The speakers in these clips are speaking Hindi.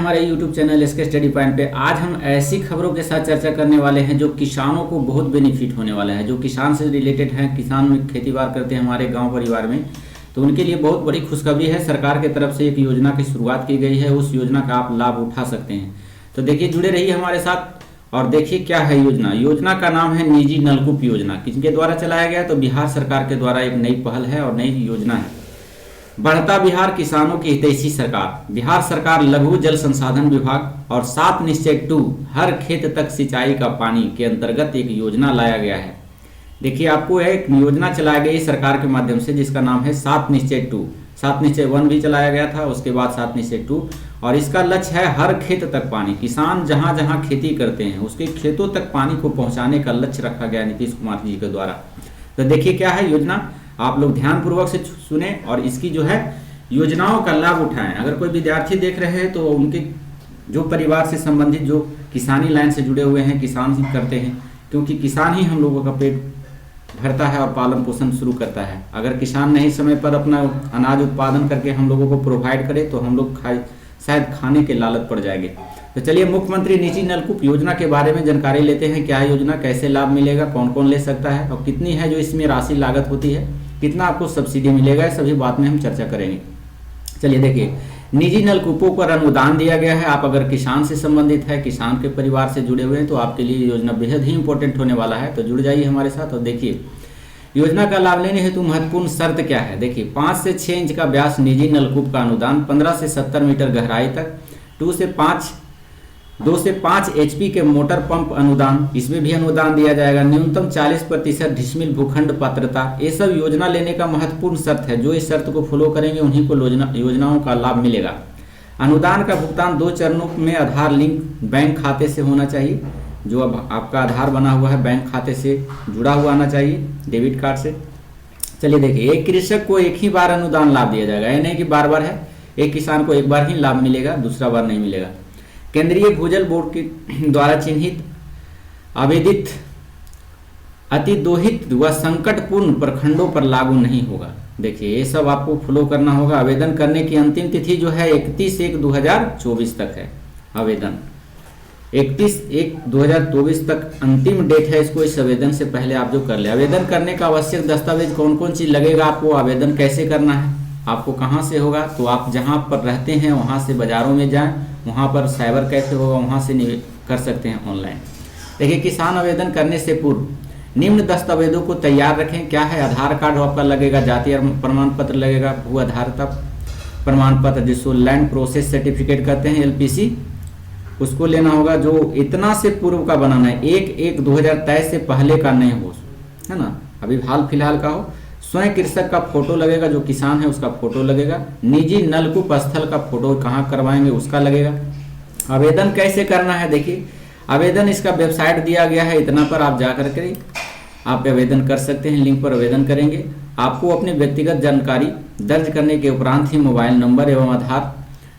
हमारे YouTube channel SK study point पे। आज हम ऐसी खबरों के साथ चर्चा करने वाले हैं जो किसानों को बहुत बेनिफिट होने वाला है, जो किसान से रिलेटेड हैं। किसान में खेती बाड़ करते हैं हमारे गांव परिवार में, तो उनके लिए बहुत बड़ी खुशखबरी है। सरकार की तरफ से एक योजना की शुरुआत की गई है, उस योजना का आप लाभ उठा सकते हैं। तो देखिए, जुड़े रहिए हमारे साथ और देखिए क्या है योजना। योजना का नाम है निजी नलकूप योजना। किसके द्वारा चलाया गया? तो बिहार सरकार के द्वारा एक नई पहल है और नई योजना है। बढ़ता बिहार, किसानों की हितैषी सरकार। बिहार सरकार लघु जल संसाधन विभाग और 7 निश्चय 2 हर खेत तक सिंचाई का पानी के अंतर्गत एक योजना लाया गया है। देखिए, आपको एक योजना चलाई गई सरकार के माध्यम से जिसका नाम है 7 निश्चय 2। 7 निश्चय 1 भी चलाया गया था, उसके बाद 7 निश्चय 2, और इसका लक्ष्य है हर खेत तक पानी। किसान जहां जहां खेती करते हैं उसके खेतों तक पानी को पहुंचाने का लक्ष्य रखा गया नीतीश कुमार जी के द्वारा। तो देखिए क्या है योजना, आप लोग ध्यानपूर्वक से सुने और इसकी जो है योजनाओं का लाभ उठाएं। अगर कोई विद्यार्थी देख रहे हैं तो उनके जो परिवार से संबंधित, जो किसानी लाइन से जुड़े हुए हैं, किसान ही करते हैं, क्योंकि किसान ही हम लोगों का पेट भरता है और पालन पोषण शुरू करता है। अगर किसान नहीं समय पर अपना अनाज उत्पादन करके हम लोगों को प्रोवाइड करे तो हम लोग शायद खाने के लालच पड़ जाएंगे। तो चलिए, मुख्यमंत्री निजी नलकूप योजना के बारे में जानकारी लेते हैं। क्या है योजना, कैसे लाभ मिलेगा, कौन कौन ले सकता है और कितनी है जो इसमें राशि लागत होती है, कितना आपको सब्सिडी मिलेगा, सभी बात में हम चर्चा करेंगे। चलिए देखिए, निजी नलकूपों पर अनुदान दिया गया है। आप अगर किसान से संबंधित है, किसान के परिवार से जुड़े हुए हैं, तो आपके लिए योजना बेहद ही इंपॉर्टेंट होने वाला है। तो जुड़ जाइए हमारे साथ और देखिए योजना का लाभ लेने हेतु महत्वपूर्ण शर्त क्या है। देखिए, 5 से 6 इंच का व्यास निजी नलकूप का अनुदान, 15 से 70 मीटर गहराई तक, 2 से 5 HP के मोटर पंप अनुदान, इसमें भी अनुदान दिया जाएगा। न्यूनतम 40% डिसमिल भूखंड पात्रता, ये सब योजना लेने का महत्वपूर्ण शर्त है। जो इस शर्त को फॉलो करेंगे उन्हीं को योजनाओं का लाभ मिलेगा। अनुदान का भुगतान 2 चरणों में आधार लिंक बैंक खाते से होना चाहिए। जो अब आपका आधार बना हुआ है बैंक खाते से जुड़ा हुआ आना चाहिए, डेबिट कार्ड से। चलिए देखिए, एक कृषक को एक ही बार अनुदान लाभ दिया जाएगा, ये नहीं कि बार बार है। एक किसान को एक बार ही लाभ मिलेगा, दूसरा बार नहीं मिलेगा। केंद्रीय भूजल बोर्ड के द्वारा चिन्हित आवेदित अतिदोहित व संकटपूर्ण प्रखंडों पर लागू नहीं होगा। देखिए, ये सब आपको फॉलो करना होगा। आवेदन करने की अंतिम तिथि जो है 31/1/2024 तक है। आवेदन 31/1/2024 तक अंतिम डेट है इसको। इस आवेदन से पहले आप जो कर ले। आवेदन करने का आवश्यक दस्तावेज कौन कौन चीज लगेगा, आपको आवेदन कैसे करना है, आपको कहाँ से होगा, तो आप जहाँ पर रहते हैं वहाँ से बाजारों में जाएं, वहाँ पर साइबर कैफे होगा, वहाँ से कर सकते हैं ऑनलाइन। देखिए, किसान आवेदन करने से पूर्व निम्न दस्तावेजों को तैयार रखें। क्या है, आधार कार्ड आपका लगेगा, जातीय प्रमाण पत्र लगेगा, भू आधारता प्रमाण पत्र जिसको लैंड प्रोसेस सर्टिफिकेट कहते हैं, LPC, उसको लेना होगा। जो इतना से पूर्व का बनाना है, 1/1/2023 से पहले का नहीं हो, है ना, अभी हाल फिलहाल का हो। स्वयं कृषक का फोटो लगेगा, जो किसान है उसका फोटो लगेगा। निजी नलकूप स्थल का फोटो कहाँ करवाएंगे उसका लगेगा। आवेदन कैसे करना है, देखिए आवेदन इसका वेबसाइट दिया गया है, इतना पर आप जा करके आप आवेदन कर सकते हैं। लिंक पर आवेदन करेंगे। आपको अपनी व्यक्तिगत जानकारी दर्ज करने के उपरांत ही मोबाइल नंबर एवं आधार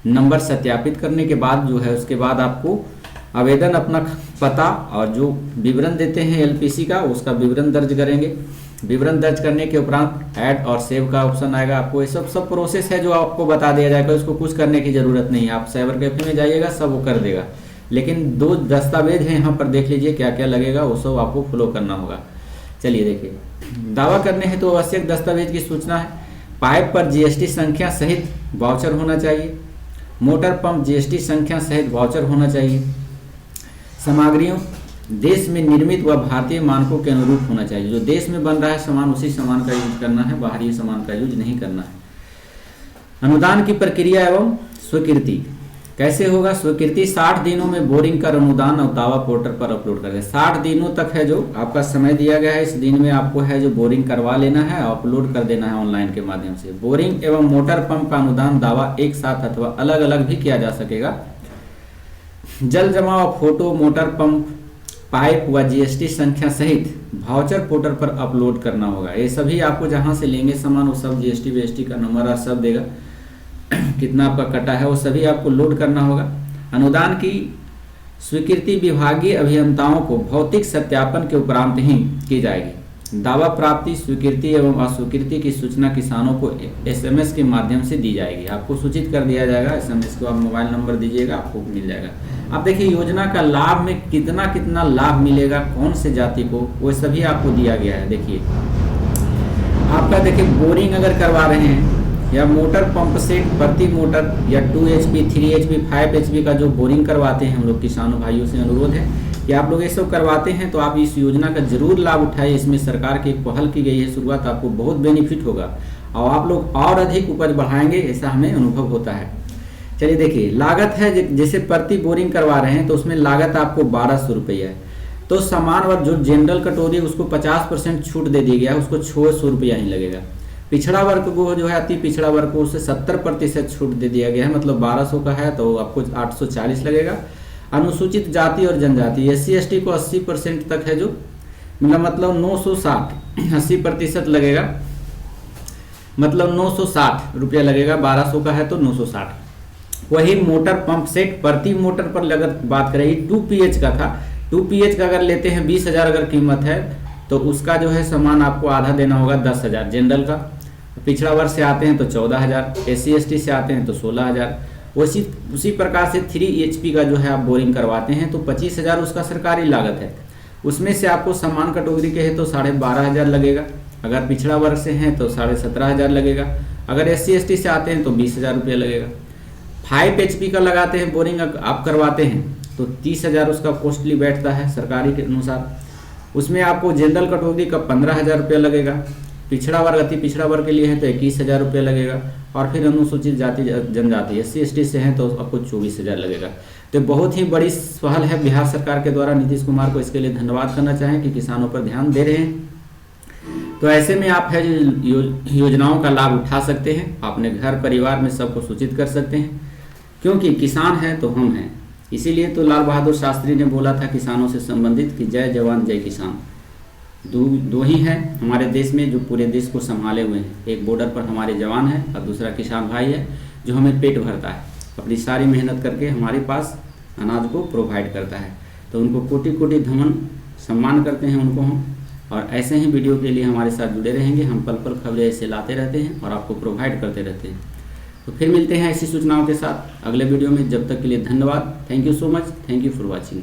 नंबर सत्यापित करने के बाद जो है उसके बाद आपको आवेदन अपना पता और जो विवरण देते हैं LPC का, उसका विवरण दर्ज करेंगे। विवरण दर्ज करने के उपरांत ऐड और सेव का ऑप्शन आएगा। आपको ये सब प्रोसेस है जो आपको बता दिया जाएगा, उसको कुछ करने की जरूरत नहीं है। आप साइबर कैफे में जाइएगा, सब वो कर देगा। लेकिन 2 दस्तावेज हैं यहाँ पर, देख लीजिए क्या क्या लगेगा, वो सब आपको फॉलो करना होगा। चलिए देखिए, दावा करने हैं तो आवश्यक दस्तावेज की सूचना है। पाइप पर GST संख्या सहित वाउचर होना चाहिए। मोटर पंप GST संख्या सहित वाउचर होना चाहिए। सामग्रियों देश में निर्मित व भारतीय मानकों के अनुरूप होना चाहिए। जो देश में बन रहा है सामान, उसी सामान का यूज करना है, बाहरी सामान का यूज नहीं करना है। अनुदान की प्रक्रिया एवं स्वीकृति कैसे होगा। स्वीकृति 60 दिनों में बोरिंग कर अनुदान और दावा पोर्टल पर अपलोड कर दे। 60 दिनों तक है जो आपका समय दिया गया है, इस दिन में आपको है जो बोरिंग करवा लेना है, अपलोड कर देना है ऑनलाइन के माध्यम से। बोरिंग एवं मोटर पंप का अनुदान दावा एक साथ अथवा अलग अलग भी किया जा सकेगा। जल जमाव फोटो, मोटर पंप, पाइप व GST संख्या सहित वाउचर पोर्टल पर अपलोड करना होगा। ये सभी आपको जहां से लेंगे सामान, वो सब GST का नंबर और सब देगा, कितना आपका कटा है वो सभी आपको लोड करना होगा। अनुदान की स्वीकृति विभागीय अभियंताओं को भौतिक सत्यापन के उपरांत ही की जाएगी। दावा प्राप्ति, स्वीकृति एवं अस्वीकृति की सूचना किसानों को SMS के माध्यम से दी जाएगी। आपको सूचित कर दिया जाएगा, SMS को आप मोबाइल नंबर दीजिएगा, आपको मिल जाएगा। अब देखिए योजना का लाभ में कितना कितना लाभ मिलेगा, कौन से जाति को, वो सभी आपको दिया गया है। देखिए आपका देखिए बोरिंग अगर करवा रहे हैं या मोटर पंप सेट प्रति मोटर या 2 HP, 3 HP, 5 HP का जो बोरिंग करवाते हैं हम लोग किसानों भाइयों से अनुरोध है कि आप लोग ये सब करवाते हैं तो आप इस योजना का जरूर लाभ उठाइए। इसमें सरकार की पहल की गई है शुरुआत, आपको बहुत बेनिफिट होगा और आप लोग और अधिक उपज बढ़ाएंगे, ऐसा हमें अनुभव होता है। चलिए देखिए लागत है, जैसे प्रति बोरिंग करवा रहे हैं तो उसमें लागत आपको 1200 रुपया है। तो समान वर्ग जो जनरल कटोरी उसको 50% छूट दे दिया गया है, उसको 600 रुपया ही लगेगा। पिछड़ा वर्ग को जो है अति पिछड़ा वर्ग को उससे 70% छूट दे दिया गया है, मतलब 1200 का है तो आपको 840 लगेगा। अनुसूचित जाति और जनजाति SC ST को 80% तक है, जो मतलब 960 80% लगेगा, मतलब 960 रुपया लगेगा। 1200 का है तो 960। वही मोटर पंप सेट प्रति मोटर पर अगर बात करें 2 PH का था, 2 PH का अगर लेते हैं 20,000 अगर कीमत है तो उसका जो है सामान आपको आधा देना होगा 10,000 जनरल का। पिछड़ा वर्ग से आते हैं तो 14,000, SC ST से आते हैं तो 16,000। उसी प्रकार से 3 HP का जो है आप बोरिंग करवाते हैं तो 25,000 उसका सरकारी लागत है। उसमें से आपको समान कैटेगरी के है तो 12,500 लगेगा, अगर पिछड़ा वर्ग से हैं तो 17,500 लगेगा, अगर SC ST से आते हैं तो 20,000 रुपया लगेगा। 5 HP का लगाते हैं बोरिंग आप करवाते हैं तो 30,000 उसका कॉस्टली बैठता है सरकारी के अनुसार। उसमें आपको जनरल कैटेगरी का 15,000 रुपया लगेगा, पिछड़ा वर्ग अति पिछड़ा वर्ग के लिए है तो 21,000 रुपया लगेगा, और फिर अनुसूचित जाति जनजाति SC ST से हैं तो आपको 24,000 लगेगा। तो बहुत ही बड़ी पहल है बिहार सरकार के द्वारा। नीतीश कुमार को इसके लिए धन्यवाद करना चाहें कि किसानों पर ध्यान दे रहे हैं। तो ऐसे में आप है योजनाओं का लाभ उठा सकते हैं, अपने घर परिवार में सबको सूचित कर सकते हैं, क्योंकि किसान है तो हम हैं। इसीलिए तो लाल बहादुर शास्त्री ने बोला था किसानों से संबंधित कि जय जवान जय किसान। दो ही हैं हमारे देश में जो पूरे देश को संभाले हुए हैं, एक बॉर्डर पर हमारे जवान है और दूसरा किसान भाई है जो हमें पेट भरता है, अपनी सारी मेहनत करके हमारे पास अनाज को प्रोवाइड करता है। तो उनको कोटि कोटि धमन सम्मान करते हैं उनको हम, और ऐसे ही वीडियो के लिए हमारे साथ जुड़े रहेंगे। हम पल पल खबरें ऐसे लाते रहते हैं और आपको प्रोवाइड करते रहते हैं। तो फिर मिलते हैं ऐसी सूचनाओं के साथ अगले वीडियो में। जब तक के लिए धन्यवाद। Thank you so much. Thank you for watching.